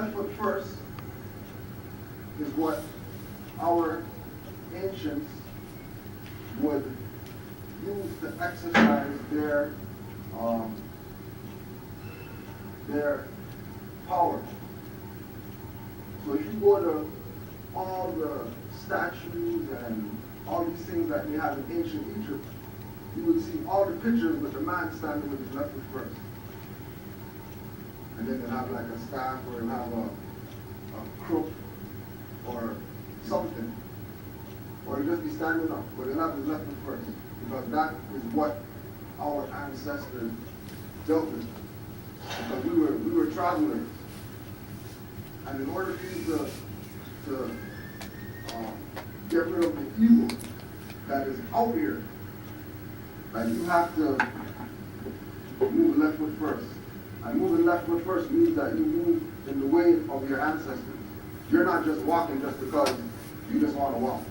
left foot first is what our ancients would use to exercise their power. So if you go to all the statues and all these things that they have in ancient Egypt, you would see all the pictures with the man standing with his left foot first. And then they'll have like a staff, or they'll have a crook or something. Or he'll just be standing up, but he'll have his left foot first. Because that is what our ancestors dealt with. Because we were travelers. And in order for you to get rid of the evil that is out here, like you have to move the left foot first. And moving left foot first means that you move in the way of your ancestors. You're not just walking just because you just want to walk.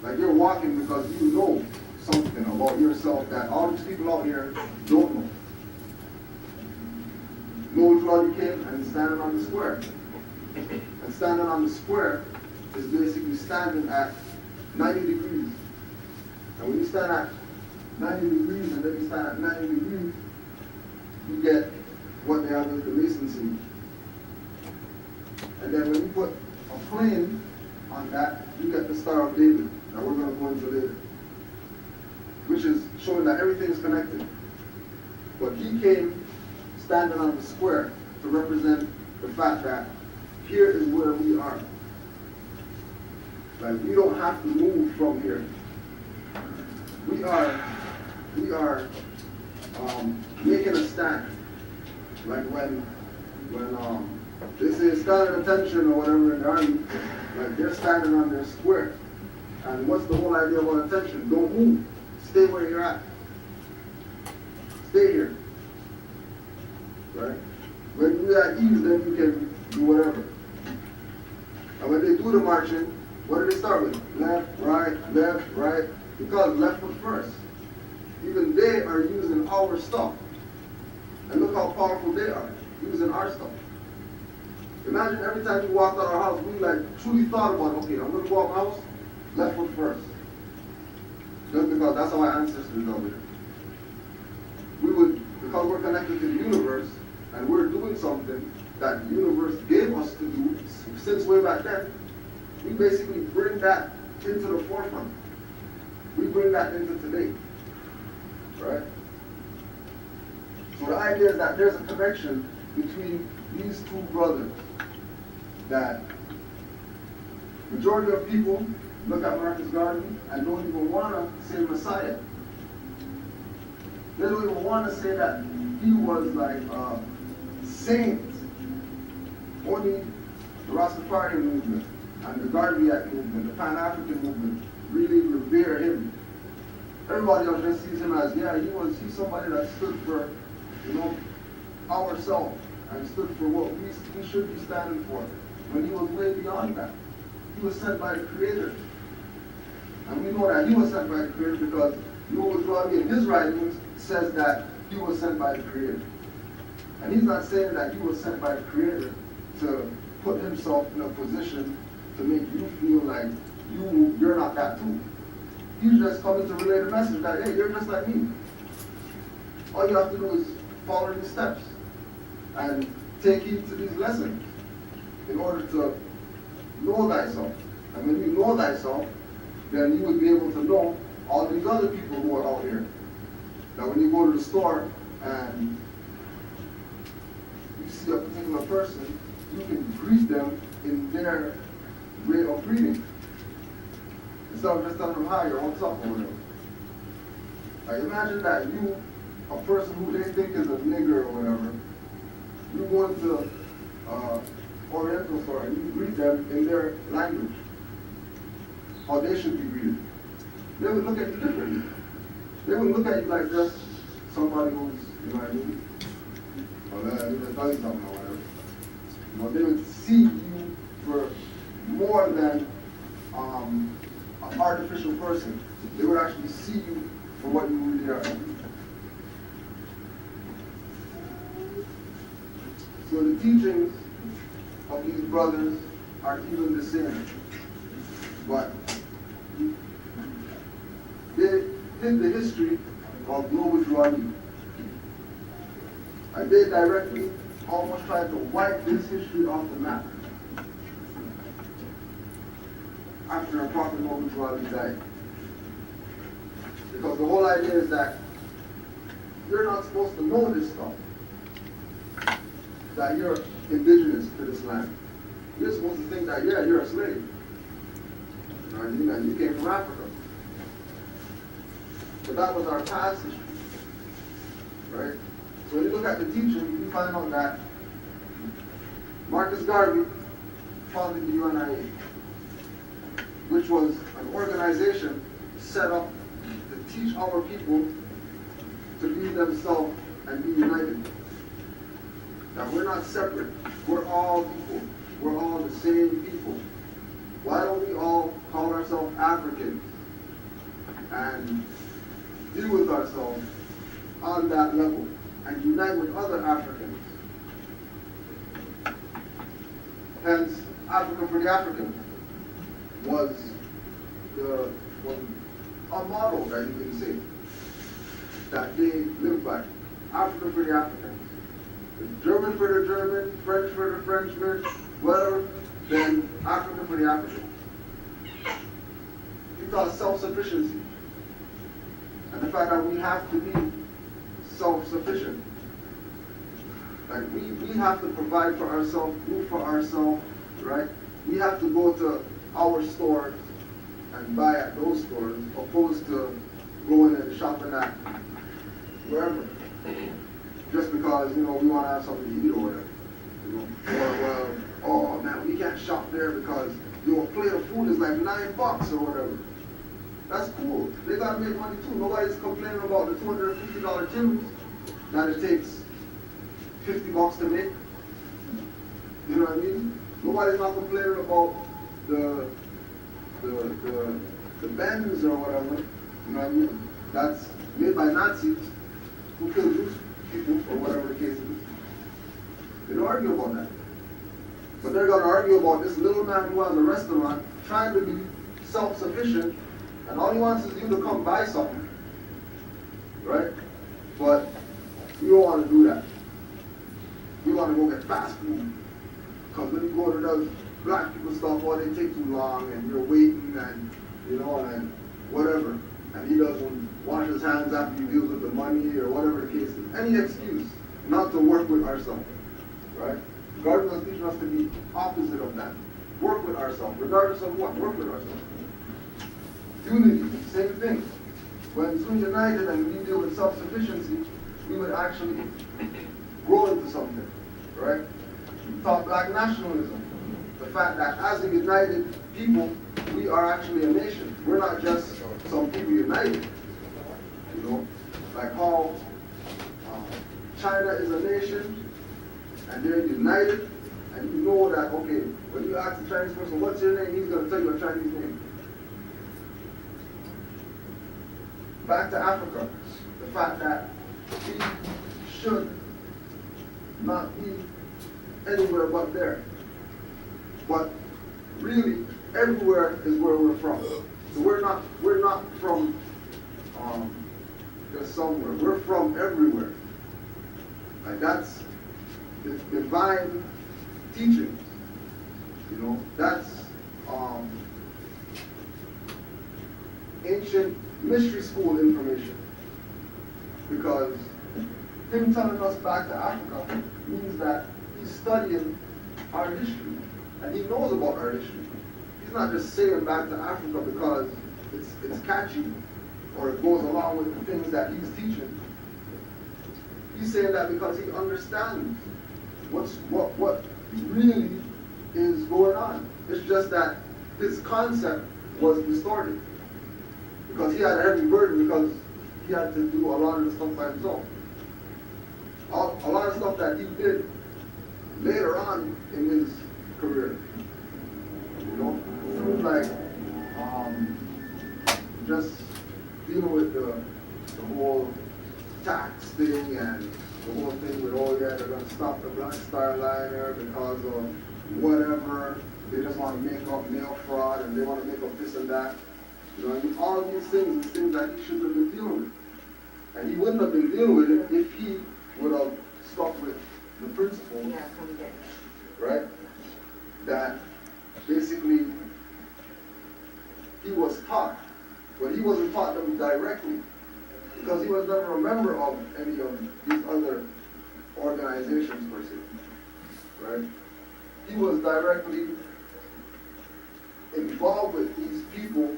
Like you're walking because you know something about yourself that all these people out here don't know. Know which road you came and standing on the square. And standing on the square is basically standing at 90 degrees. And when you stand at 90 degrees and then you stand at 90 degrees, you get what they have as the Mason. And then when you put a plane on that, you get the Star of David that we're going to go into later, which is showing that everything is connected. But he came standing on the square to represent the fact that here is where we are. Like we don't have to move from here. We are making a stand. Like when they say stand at attention or whatever in the army, like they're standing on their square. And what's the whole idea about attention? Don't move. Stay where you're at. Stay here. Right? When you're at ease, then you can do whatever. And when they do the marching, what do they start with? Left, right, because left foot first. Even they are using our stuff. And look how powerful they are, using our stuff. Imagine every time we walked out our house, we like truly thought about, okay, I'm going to go out my house, left foot first. Just because that's how our ancestors did it. We would, because we're connected to the universe, and we're doing something that the universe gave us to do since way back then, we basically bring that into the forefront. We bring that into today. Right? So the idea is that there's a connection between these two brothers. That majority of people look at Marcus Garvey and don't even want to say Messiah. They don't even want to say that he was like a saint. Only the Rastafarian movement and the Garveyite movement, the Pan-African movement, really revere him. Everybody else just sees him as, yeah, he's somebody that stood for, ourselves and stood for what we should be standing for. When he was way beyond that. He was sent by the Creator. And we know that he was sent by the Creator because Louis Garvey in his writings says that he was sent by the Creator. And he's not saying that he was sent by the Creator to put himself in a position to make you feel like you're not that too. He's just coming to relay the message that, hey, you're just like me. All you have to do is follow these steps and take heed to these lessons in order to know thyself. And when you know thyself, then you would be able to know all these other people who are out here. That when you go to the store and you see a particular person, you can greet them in their way of greeting. Instead of just telling them hi or what's up or whatever. Like imagine that you, a person who they think is a nigger or whatever, you go into Oriental store and you greet them in their language. How they should be greeted. They would look at you differently. They wouldn't look at you like just somebody who's, you know what I mean? Or let me tell you something or whatever. They would see you for more than an artificial person. They would actually see you for what you really are. So the teachings of these brothers are even the same. But they hit the history of global duality. And they directly almost tried to wipe this history off the map after a prophet global duality died. Because the whole idea is that you're not supposed to know this stuff. That you're indigenous to this land. You're supposed to think that, yeah, you're a slave. You know what I mean? And you came from Africa. But that was our past history. Right? So when you look at the teaching, you find out that Marcus Garvey founded the UNIA, which was an organization set up to teach our people to be themselves and be united. That we're not separate. We're all equal. We're all the same people. Why don't we all call ourselves African and deal with ourselves on that level and unite with other Africans? Hence, Africa for the African was a model that you can say that they live by. Africa for the Africans. German for the German, French for the Frenchman, whatever, then Africa for the African. He taught self-sufficiency. And the fact that we have to be self-sufficient. Like we have to provide for ourselves, do for ourselves, right? We have to go to our stores and buy at those stores, opposed to going and shopping at wherever. Just because, we want to have something to eat or whatever. Or, well, oh man, we can't shop there because, a plate of food is like $9 or whatever. That's cool. They got to make money too. Nobody's complaining about the $250 tunes that it takes $50 to make. You know what I mean? Nobody's not complaining about the Benz or whatever. You know what I mean? That's made by Nazis who killed Jews people or whatever the case is. They don't argue about that. But they're going to argue about this little man who has a restaurant trying to be self-sufficient, and all he wants is you to come buy something. Right? But we don't want to do that. We want to go get fast food. Because when you go to those black people stuff, they take too long and you're waiting and, and whatever. And he doesn't wash his hands after he deals with the money or whatever the case is. Any excuse not to work with ourselves. Right? God was teaching us to be opposite of that. Work with ourselves. Regardless of what, work with ourselves. Unity, same thing. When we united and we deal with self-sufficiency, we would actually grow into something. Right? We taught black nationalism. The fact that as a united people, we are actually a nation. We're not just some people united. Like how China is a nation and they're united, and you know that, okay, when you ask the Chinese person, what's your name? He's going to tell you a Chinese name. Back to Africa, the fact that we should not be anywhere but there. But really, everywhere is where we're from. So we're not from just somewhere. We're from everywhere. Like that's the divine teachings. That's ancient mystery school information. Because him telling us back to Africa means that he's studying our history. And he knows about our history. He's not just saying back to Africa because it's catchy or it goes along with the things that he's teaching. He's saying that because he understands what really is going on. It's just that his concept was distorted. Because he had a heavy burden because he had to do a lot of the stuff by himself. A lot of stuff that he did later on in his career. Things like just dealing with the whole tax thing and the whole thing with, they're going to stop the Black Star Liner because of whatever. They just want to make up mail fraud and they want to make up this and that. You know, I mean, all of these things is things that he shouldn't have been dealing with. And he wouldn't have been dealing with it if he would have stuck with the principles, right? That basically he was taught, but he wasn't taught them directly because he was never a member of any of these other organizations per se, right? He was directly involved with these people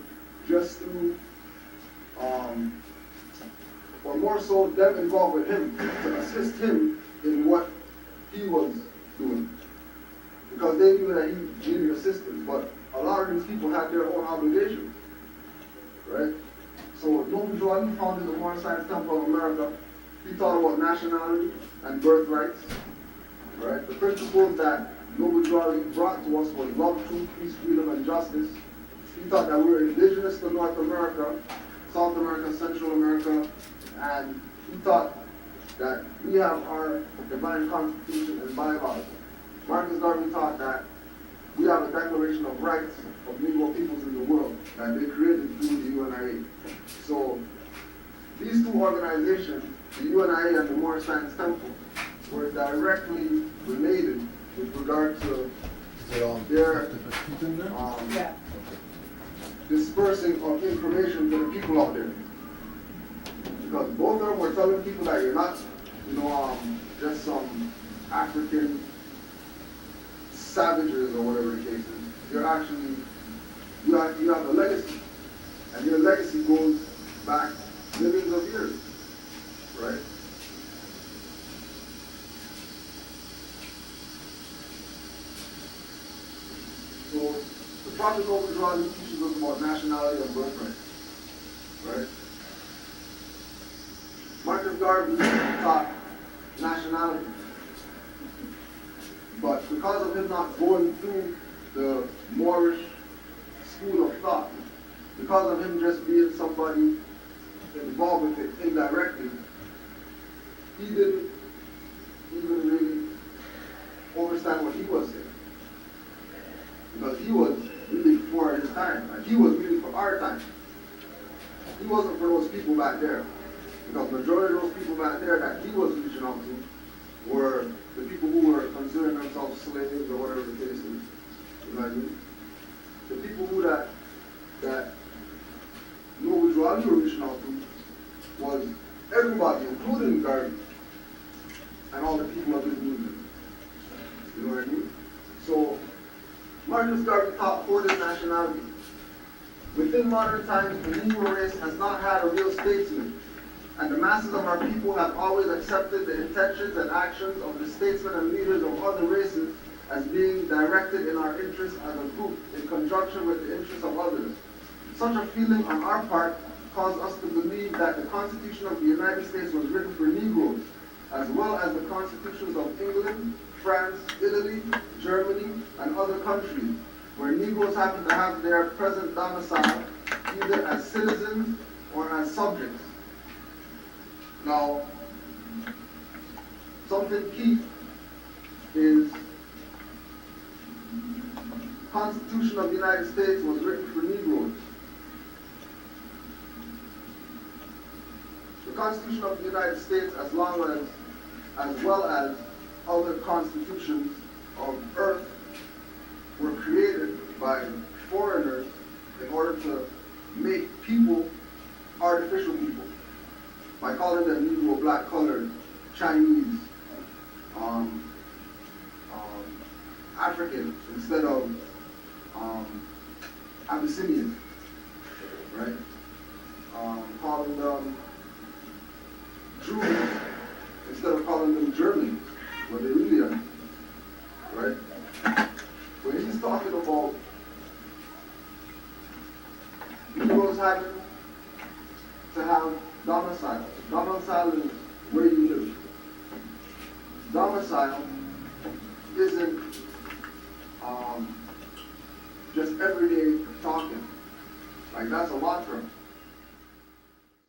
just through, or more so them involved with him to assist him in what he was doing. Because they knew that he needed assistance, but a lot of these people had their own obligations, right? So Noble Jordan founded the Moorish Science Temple of America. He taught about nationality and birthrights, right? The principles that Noble Jordan brought to us was love, truth, peace, freedom, and justice. He thought that we were indigenous to North America, South America, Central America, and he thought that we have our divine constitution and bylaws. Marcus Garvey taught that we have a Declaration of Rights of Negro peoples in the world that they created through the UNIA. So these two organizations, the UNIA and the Moorish Science Temple, were directly related with regard to their dispersing of information to the people out there. Because both of them were telling people that you're not, just some African savages or whatever the case is. You're actually, you have a legacy. And your legacy goes back millions of years, right? So the Prophet Noble Jordan teaches us about nationality and birthright, right? Marcus Garvey taught nationality. But because of him not going through the Moorish school of thought, because of him just being somebody involved with it indirectly, he didn't even really understand what he was saying. Because he was really for his time, and he was really for our time. He wasn't for those people back there. Because the majority of those people back there that he was reaching out to were the people who were considering themselves slaves or whatever the case is. You know what I mean? The people who that Noble Jordan were reaching out to was everybody, including Garvey, and all the people of his movement. You know what I mean? So Marcus Garvey taught for this nationality. Within modern times, the Negro race has not had a real statesman, and the masses of our people have always accepted the intentions and actions of the statesmen and leaders of other races as being directed in our interests as a group, in conjunction with the interests of others. Such a feeling on our part caused us to believe that the Constitution of the United States was written for Negroes, as well as the constitutions of England, France, Italy, Germany, and other countries, where Negroes happen to have their present domicile either as citizens or as subjects. Now, something key is Constitution of the United States was written for Negroes. The Constitution of the United States, as well as other constitutions of earth, were created by foreigners in order to make people artificial people, by calling them Negro, black, colored, Chinese, African, instead of Abyssinian, right? Calling them Jews instead of calling them Germans, what they really are, right? When he's talking about Negroes having to have domicile. Domicile is where you live. Domicile isn't just everyday talking. Like, that's a law term.